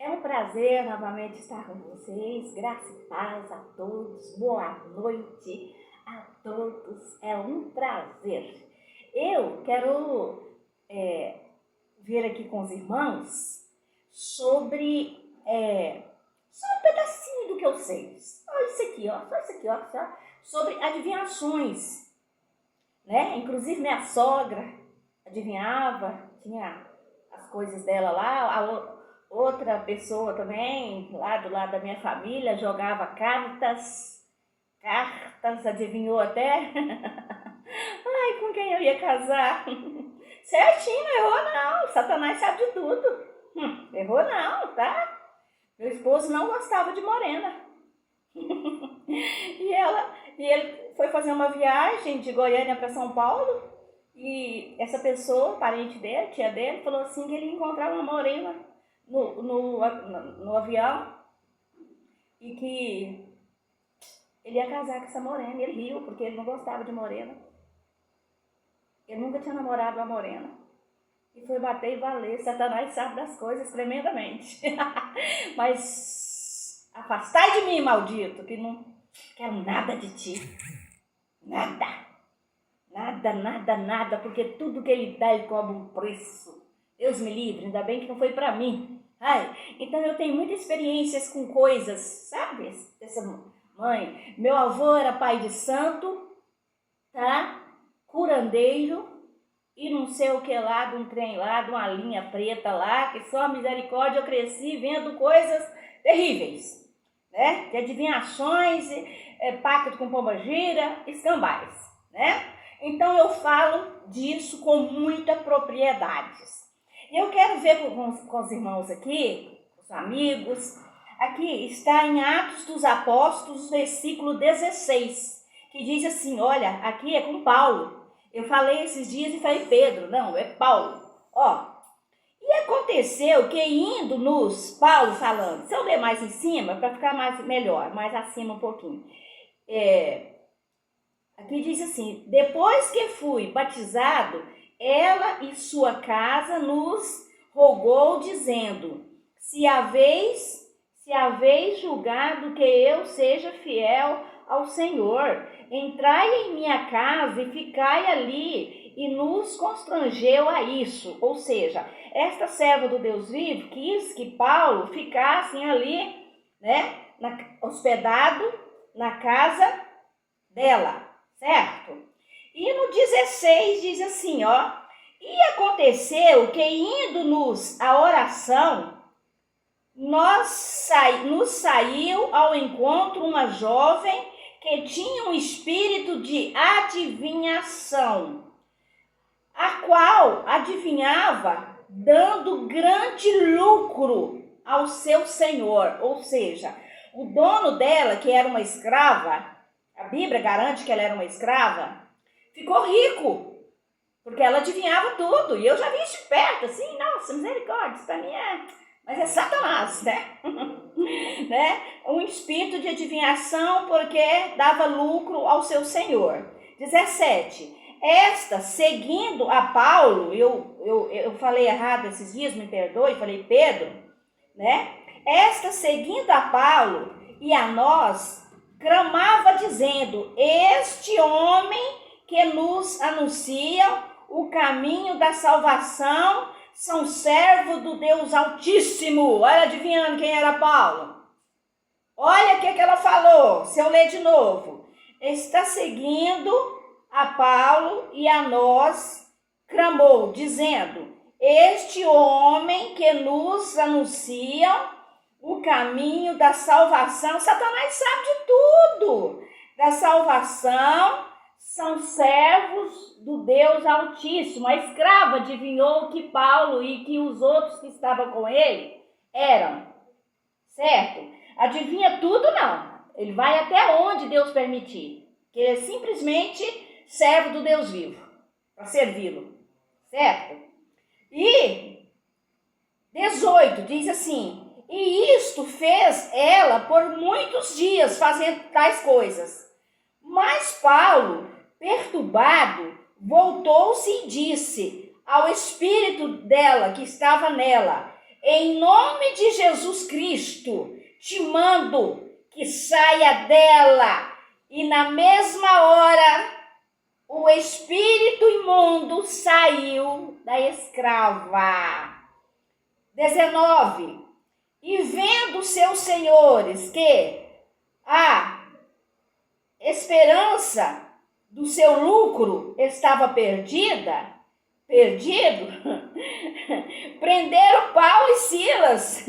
É um prazer novamente estar com vocês. Graça e paz a todos. Boa noite a todos. É um prazer. Eu quero ver aqui com os irmãos sobre só um pedacinho do que eu sei. Só isso aqui, só sobre adivinhações, né? Inclusive minha sogra adivinhava, tinha as coisas dela lá. Outra pessoa também, lá do lado da minha família, jogava cartas, adivinhou até. Ai, com quem eu ia casar? Certinho, não errou não, Satanás sabe de tudo. Errou não, tá? Meu esposo não gostava de morena. E ele foi fazer uma viagem de Goiânia para São Paulo, e essa pessoa, parente dele, tia dele, falou assim que ele ia encontrar uma morena no avião e que ele ia casar com essa morena. Ele riu porque ele não gostava de morena. Ele nunca tinha namorado uma morena. E foi bater e valer. Satanás sabe das coisas tremendamente. Mas afastai de mim, maldito, que não quero nada de ti. Nada, porque tudo que ele dá, ele cobra um preço. Deus me livre, ainda bem que não foi pra mim. Ai, então eu tenho muitas experiências com coisas, sabe? Essa mãe, meu avô era pai de santo, tá? Curandeiro e não sei o que lá, de um trem lá, de uma linha preta lá, que só misericórdia eu cresci vendo coisas terríveis, né? De adivinhações, pacto com pombagira, escambais, né? Então eu falo disso com muita propriedade. Eu quero ver com os irmãos aqui, os amigos, aqui está em Atos dos Apóstolos, versículo 16, que diz assim, olha, aqui é com Paulo. Eu falei esses dias e falei Pedro, não, é Paulo. Ó, e aconteceu que Paulo falando, se eu ler mais em cima, para ficar melhor, mais acima um pouquinho. Aqui diz assim, depois que fui batizado, ela e sua casa nos rogou, dizendo, se haveis julgado que eu seja fiel ao Senhor, entrai em minha casa e ficai ali, e nos constrangeu a isso. Ou seja, esta serva do Deus vivo quis que Paulo ficasse ali, né, hospedado na casa dela, certo? E no 16 diz assim, ó, e aconteceu que indo-nos à oração, nos saiu ao encontro uma jovem que tinha um espírito de adivinhação, a qual adivinhava dando grande lucro ao seu senhor, ou seja, o dono dela, que era uma escrava, a Bíblia garante que ela era uma escrava, ficou rico, porque ela adivinhava tudo. E eu já vi isso de perto, assim, nossa, misericórdia, isso para mim mas é Satanás, né? Né? Um espírito de adivinhação, porque dava lucro ao seu senhor. 17. Esta, seguindo a Paulo, eu falei errado esses dias, me perdoe, falei Pedro, né? Esta, seguindo a Paulo e a nós, clamava dizendo, este homem que nos anuncia o caminho da salvação são servo do Deus Altíssimo. Olha, adivinhando quem era Paulo. Olha o que ela falou, se eu ler de novo. Está seguindo a Paulo e a nós, clamou, dizendo, este homem que nos anuncia o caminho da salvação, Satanás sabe de tudo, da salvação, são servos do Deus Altíssimo. A escrava adivinhou que Paulo e que os outros que estavam com ele eram, certo? Adivinha tudo não, ele vai até onde Deus permitir, que ele é simplesmente servo do Deus vivo, para servi-lo, certo? E 18 diz assim, e isto fez ela por muitos dias fazendo tais coisas. Mas Paulo, perturbado, voltou-se e disse ao espírito dela que estava nela, em nome de Jesus Cristo, te mando que saia dela. E na mesma hora, o espírito imundo saiu da escrava. 19. E vendo seus senhores que a esperança do seu lucro estava perdido, prenderam Paulo e Silas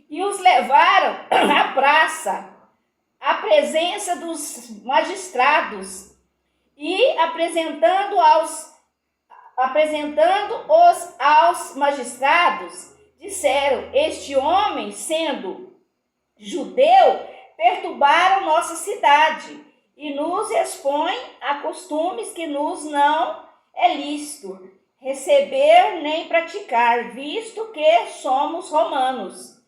e os levaram à praça, à presença dos magistrados, e apresentando-os aos magistrados, disseram: este homem, sendo judeu, perturbaram nossa cidade e nos expõe a costumes que nos não é lícito receber nem praticar, visto que somos romanos.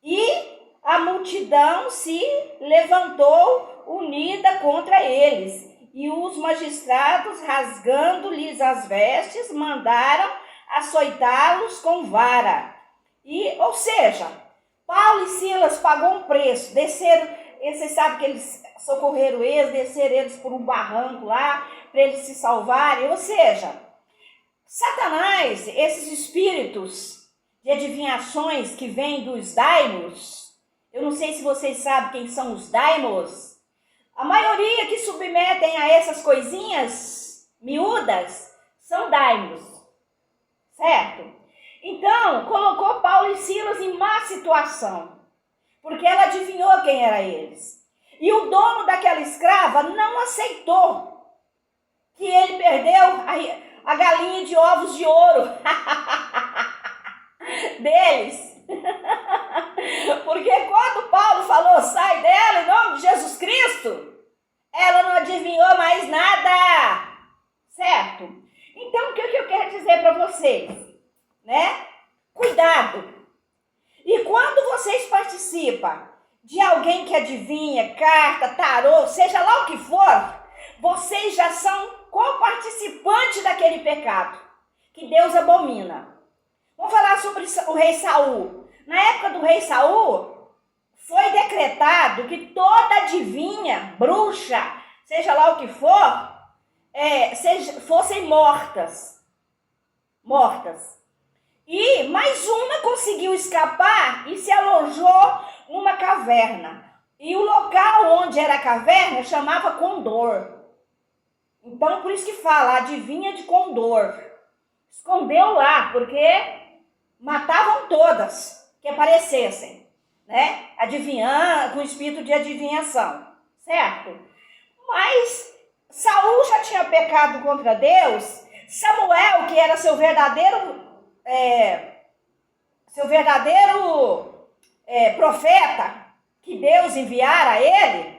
E a multidão se levantou unida contra eles, e os magistrados, rasgando-lhes as vestes, mandaram açoitá-los com vara. Ou seja, Paulo e Silas pagou um preço, desceram, vocês sabem que eles socorreram eles, desceram eles por um barranco lá, para eles se salvarem. Ou seja, Satanás, esses espíritos de adivinhações que vêm dos daimos, eu não sei se vocês sabem quem são os daimos, a maioria que submetem a essas coisinhas miúdas são daimos, certo? Então, colocou Paulo e Silas em má situação, porque ela adivinhou quem era eles. E o dono daquela escrava não aceitou que ele perdeu a galinha de ovos de ouro deles. Porque quando Paulo falou, sai dela em nome de Jesus Cristo, ela não adivinhou mais nada, certo? Então, o que eu quero dizer para vocês, né? Cuidado. E quando vocês participam de alguém que adivinha, carta, tarô, seja lá o que for, vocês já são co-participantes daquele pecado que Deus abomina. Vamos falar sobre o rei Saul. Na época do rei Saul, foi decretado que toda adivinha, bruxa, seja lá o que for, fossem mortas. E mais uma conseguiu escapar e se alojou numa caverna. E o local onde era a caverna chamava Condor. Então, por isso que fala, adivinha de Condor. Escondeu lá, porque matavam todas que aparecessem, né? Adivinhando, com espírito de adivinhação, certo? Mas Saul já tinha pecado contra Deus. Samuel, que era seu verdadeiro profeta, que Deus enviara a ele,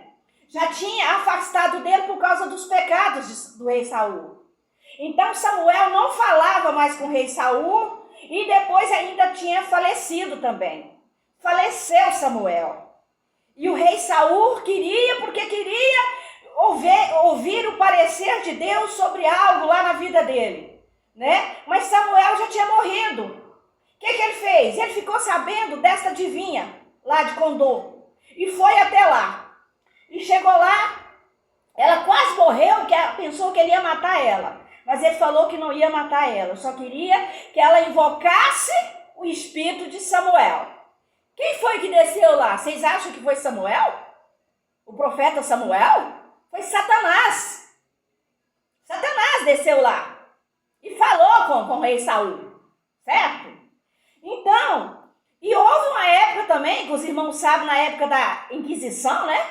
já tinha afastado dele por causa dos pecados do rei Saul. Então Samuel não falava mais com o rei Saul e depois ainda tinha falecido também. Faleceu Samuel. E o rei Saul queria ouvir o parecer de Deus sobre algo lá na vida dele, né? Mas Samuel já tinha morrido. O que ele fez? Ele ficou sabendo dessa adivinha lá de Condor e foi até lá. E chegou lá, ela quase morreu, que ela pensou que ele ia matar ela. Mas ele falou que não ia matar ela, só queria que ela invocasse o espírito de Samuel. Quem foi que desceu lá? Vocês acham que foi Samuel? O profeta Samuel? Foi Satanás. Satanás desceu lá e falou com o rei Saul, certo? Então, e houve uma época também, que os irmãos sabem, na época da Inquisição, né?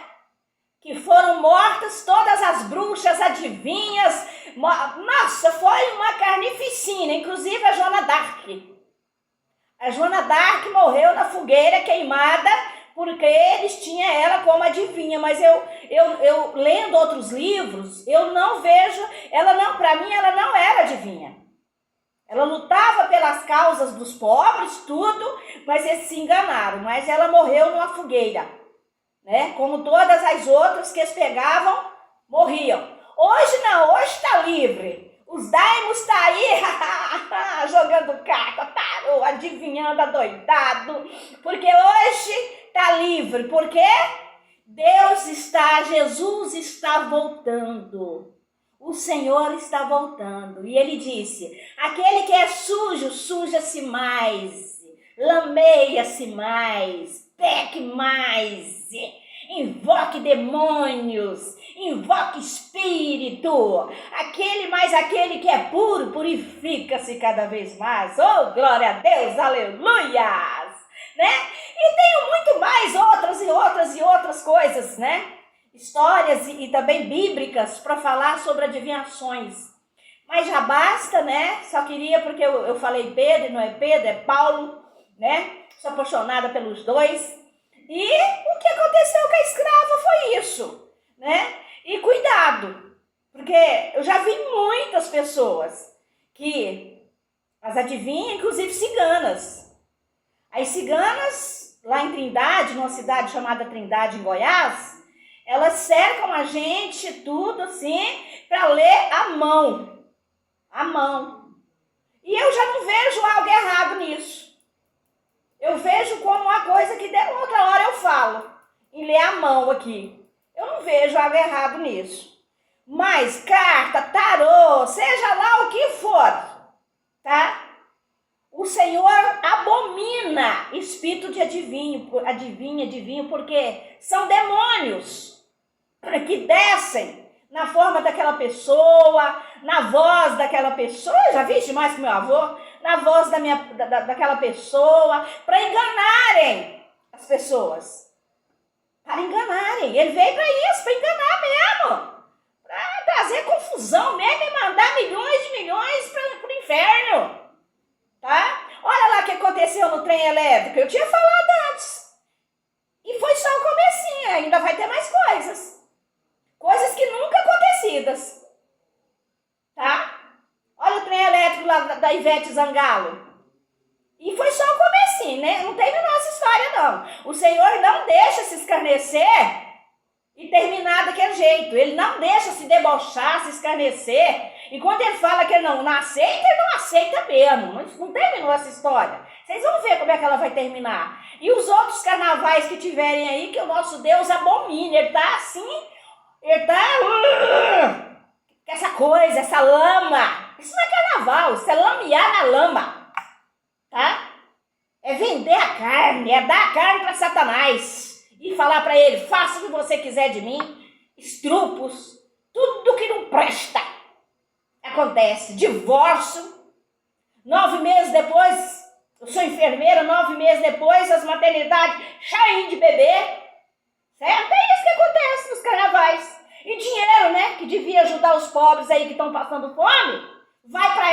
Que foram mortas todas as bruxas, adivinhas. Nossa, foi uma carnificina, inclusive a Joana d'Arc. A Joana d'Arc morreu na fogueira queimada porque eles tinham ela como adivinha. Mas eu lendo outros livros, eu não vejo, para mim ela não era adivinha. Ela lutava pelas causas dos pobres, tudo, mas eles se enganaram. Mas ela morreu numa fogueira, né? Como todas as outras que eles pegavam, morriam. Hoje não, hoje está livre. Os daimos estão aí jogando carta, adivinhando adoidado, porque hoje está livre, porque Jesus está voltando. O Senhor está voltando. E ele disse: aquele que é sujo, suja-se mais, lameia-se mais, peque mais, invoque demônios, invoque espírito. Aquele que é puro, purifica-se cada vez mais. Oh, glória a Deus, aleluias! Né? E tenho muito mais outras coisas, né? Histórias e também bíblicas para falar sobre adivinhações. Mas já basta, né? Só queria, porque eu falei Pedro, não é Pedro, é Paulo, né? Sou apaixonada pelos dois. E o que aconteceu com a escrava foi isso, né? E cuidado, porque eu já vi muitas pessoas que as adivinham, inclusive ciganas. As ciganas, lá em Trindade, numa cidade chamada Trindade, em Goiás, elas cercam a gente, tudo assim, para ler a mão. A mão. E eu já não vejo algo errado nisso. Eu vejo como uma coisa que outra hora eu falo, em ler a mão aqui. Eu não vejo algo errado nisso. Mas carta, tarô, seja lá o que for, tá? O Senhor abomina espírito de adivinho, porque são demônios que descem na forma daquela pessoa, na voz daquela pessoa. Eu já vi demais com meu avô, na voz daquela pessoa, para enganarem as pessoas. Para enganarem. Ele veio para isso, para enganar mesmo. Para trazer confusão mesmo e mandar milhões para o inferno. Tá? Olha lá o que aconteceu no trem elétrico. Eu tinha falado antes. E foi só o comecinho, ainda vai ter mais coisas. Coisas que nunca acontecidas. Tá? Olha o trem elétrico lá da Ivete Zangalo. E foi só o comecinho, né? Não teve nossa história, não. O Senhor não deixa se escarnecer e terminar daquele jeito. Ele não deixa se debochar, se escarnecer. E quando ele fala que ele não aceita, ele não aceita mesmo. Não terminou essa história. Vocês vão ver como é que ela vai terminar. E os outros carnavais que tiverem aí, que o nosso Deus abomina. Ele tá assim, ele tá... essa coisa, essa lama. Isso não é carnaval, isso é lamear na lama. Tá? É vender a carne, é dar a carne para Satanás. E falar para ele: faça o que você quiser de mim. Estrupos, tudo que não presta. Acontece, divórcio, 9 meses depois, eu sou enfermeira, 9 meses depois, as maternidades cheias de bebê, certo? É isso que acontece nos carnavais. E dinheiro, né, que devia ajudar os pobres aí que estão passando fome, vai para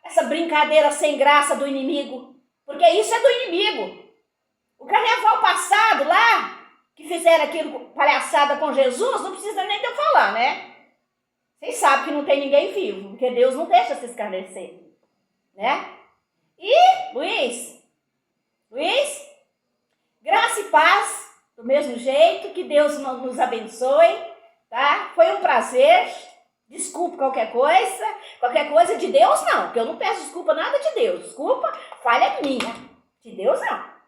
essa brincadeira sem graça do inimigo, porque isso é do inimigo. O carnaval passado lá, que fizeram aquilo, palhaçada com Jesus, não precisa nem de eu falar, né? Vocês sabem que não tem ninguém vivo, porque Deus não deixa se escarnecer, né? E, Luiz, graça e paz, do mesmo jeito, que Deus nos abençoe, tá? Foi um prazer, desculpa qualquer coisa de Deus não, porque eu não peço desculpa nada de Deus, desculpa, falha minha, de Deus não.